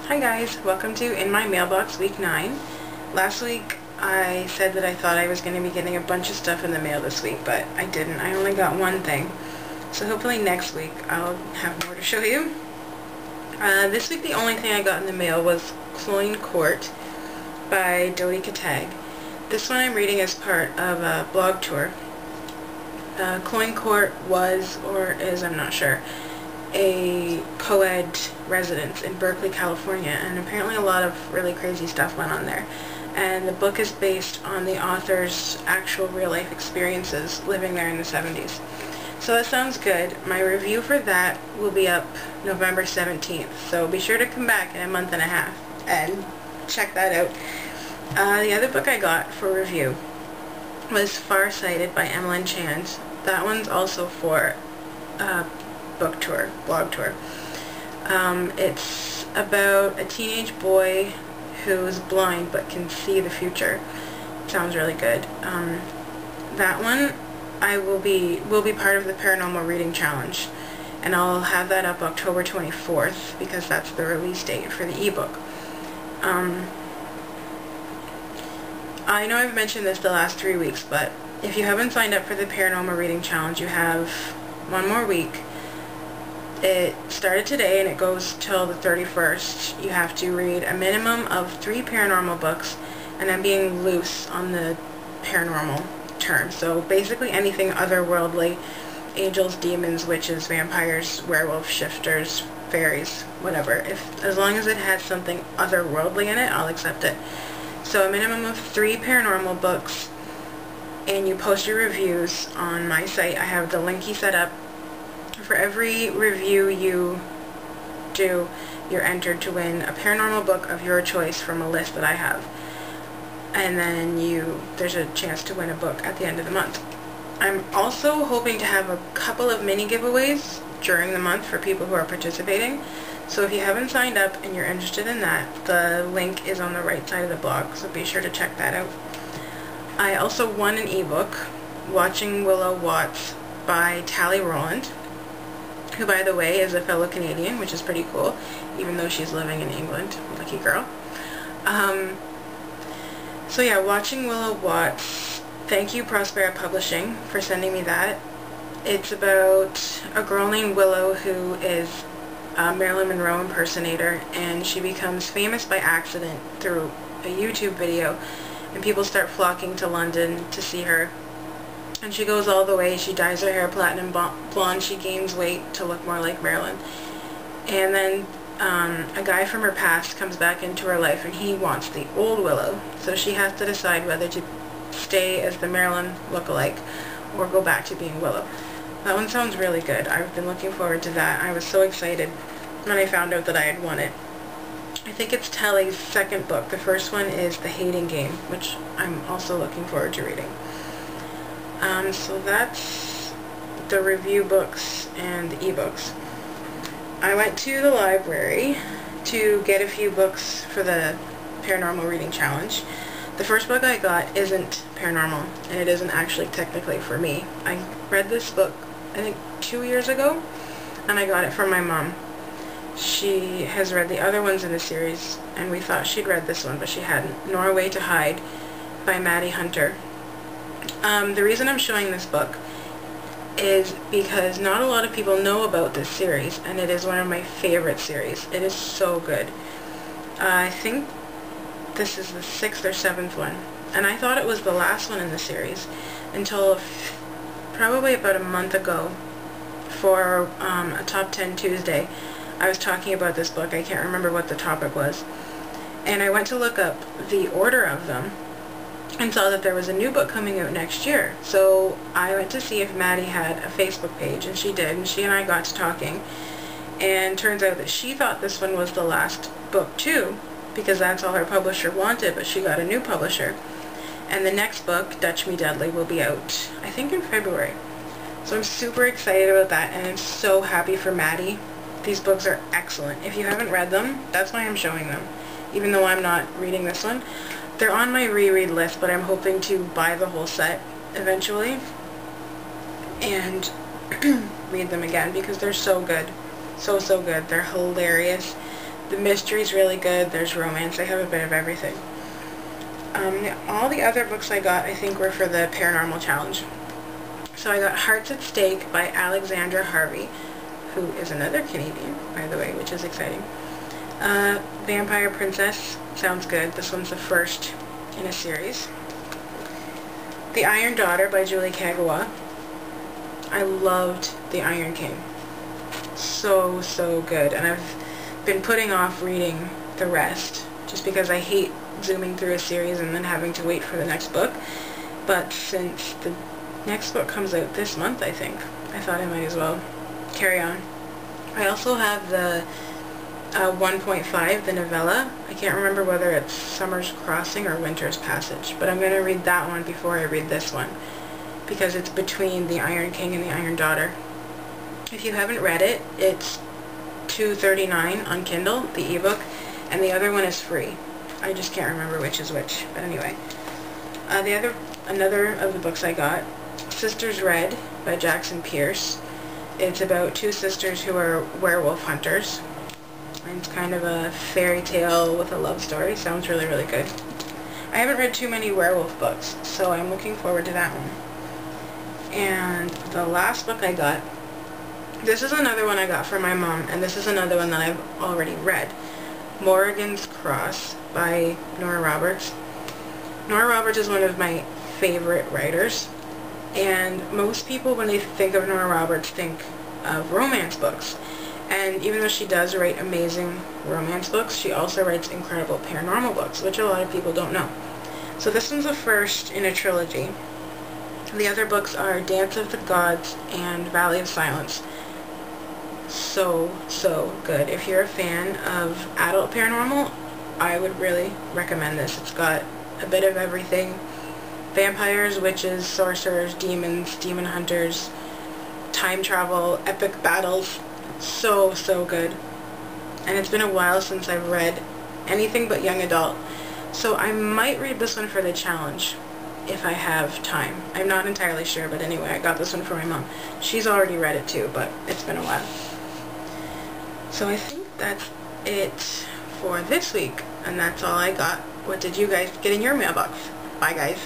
Hi guys, welcome to In My Mailbox Week 9. Last week I said that I thought I was going to be getting a bunch of stuff in the mail this week, but I didn't. I only got one thing. So hopefully next week I'll have more to show you. This week the only thing I got in the mail was Cloyne Court by Dodie Katague. This one I'm reading as part of a blog tour. Cloyne Court was, or is, I'm not sure, a co-ed residence in Berkeley, California, and apparently a lot of really crazy stuff went on there. And the book is based on the author's actual real-life experiences living there in the 70s. So that sounds good. My review for that will be up November 17th, so be sure to come back in a month and a half and check that out. The other book I got for review was Farsighted by Emlyn. That one's also for book tour, blog tour. It's about a teenage boy who's blind but can see the future. Sounds really good. That one will be part of the Paranormal Reading Challenge, and I'll have that up October 24th because that's the release date for the ebook. I know I've mentioned this the last 3 weeks, but if you haven't signed up for the Paranormal Reading Challenge, you have one more week. It started today and it goes till the 31st. You have to read a minimum of 3 paranormal books, and I'm being loose on the paranormal term. So basically anything otherworldly, angels, demons, witches, vampires, werewolves, shifters, fairies, whatever. As long as it has something otherworldly in it, I'll accept it. So a minimum of 3 paranormal books, and you post your reviews on my site. I have the linky set up. For every review you do, you're entered to win a paranormal book of your choice from a list that I have. And then there's a chance to win a book at the end of the month. I'm also hoping to have a couple of mini giveaways during the month for people who are participating. So if you haven't signed up and you're interested in that, the link is on the right side of the blog, so be sure to check that out. I also won an ebook, Watching Willow Watts by Talli Roland, who, by the way, is a fellow Canadian, which is pretty cool, even though she's living in England. Lucky girl. So yeah, Watching Willow Watts. Thank you, Prospera Publishing, for sending me that. It's about a girl named Willow who is a Marilyn Monroe impersonator, and she becomes famous by accident through a YouTube video, and people start flocking to London to see her. And she goes all the way. She dyes her hair platinum blonde. She gains weight to look more like Marilyn. And then a guy from her past comes back into her life, and he wants the old Willow. So she has to decide whether to stay as the Marilyn lookalike or go back to being Willow. That one sounds really good. I've been looking forward to that. I was so excited when I found out that I had won it. I think it's Talli's second book. The first one is The Hating Game, which I'm also looking forward to reading. So that's the review books and the ebooks. I went to the library to get a few books for the Paranormal Reading Challenge. The first book I got isn't paranormal, and it isn't actually technically for me. I read this book, I think, 2 years ago, and I got it from my mom. She has read the other ones in the series, and we thought she'd read this one, but she hadn't. Norway to Hide by Maddy. The reason I'm showing this book is because not a lot of people know about this series, and it is one of my favorite series. It is so good. I think this is the 6th or 7th one, and I thought it was the last one in the series until probably about a month ago for a Top 10 Tuesday. I was talking about this book. I can't remember what the topic was, and I went to look up the order of them and saw that there was a new book coming out next year. So I went to see if Maddy had a Facebook page, and she did, and she and I got to talking, and turns out that she thought this one was the last book too, because that's all her publisher wanted, but she got a new publisher. And the next book, Dutch Me Deadly, will be out, I think, in February. So I'm super excited about that, and I'm so happy for Maddy. These books are excellent. If you haven't read them, that's why I'm showing them, even though I'm not reading this one. They're on my reread list, but I'm hoping to buy the whole set eventually and read them again because they're so good. So good. They're hilarious. The mystery's really good. There's romance. I have a bit of everything. All the other books I got, I think, were for the Paranormal Challenge. So I got Hearts at Stake by Alyxandra Harvey, who is another Canadian, by the way, which is exciting. Vampire Princess, sounds good. This one's the first in a series. The Iron Daughter by Julie Kagawa. I loved The Iron King. So, so good. And I've been putting off reading the rest just because I hate zooming through a series and then having to wait for the next book. But since the next book comes out this month, I think, I thought I might as well carry on. I also have the 1.5, the novella. I can't remember whether it's Summer's Crossing or Winter's Passage, but I'm going to read that one before I read this one because it's between The Iron King and The Iron Daughter. If you haven't read it, it's $2.39 on Kindle, the ebook, and the other one is free. I just can't remember which is which, but anyway. Another of the books I got, Sisters Red by Jackson Pearce. It's about two sisters who are werewolf hunters. And it's kind of a fairy tale with a love story. Sounds really, really good. I haven't read too many werewolf books, so I'm looking forward to that one. And the last book I got, this is another one I got from my mom, and this is another one that I've already read. Morrigan's Cross by Nora Roberts. Nora Roberts is one of my favorite writers, and most people, when they think of Nora Roberts, think of romance books. And even though she does write amazing romance books, she also writes incredible paranormal books, which a lot of people don't know. So this one's the first in a trilogy. The other books are Dance of the Gods and Valley of Silence. So, so good. If you're a fan of adult paranormal, I would really recommend this. It's got a bit of everything. Vampires, witches, sorcerers, demons, demon hunters, time travel, epic battles. So, so good. And it's been a while since I've read anything but young adult. So I might read this one for the challenge if I have time. I'm not entirely sure, but anyway, I got this one for my mom. She's already read it too, but it's been a while. So I think that's it for this week, and that's all I got. What did you guys get in your mailbox? Bye, guys.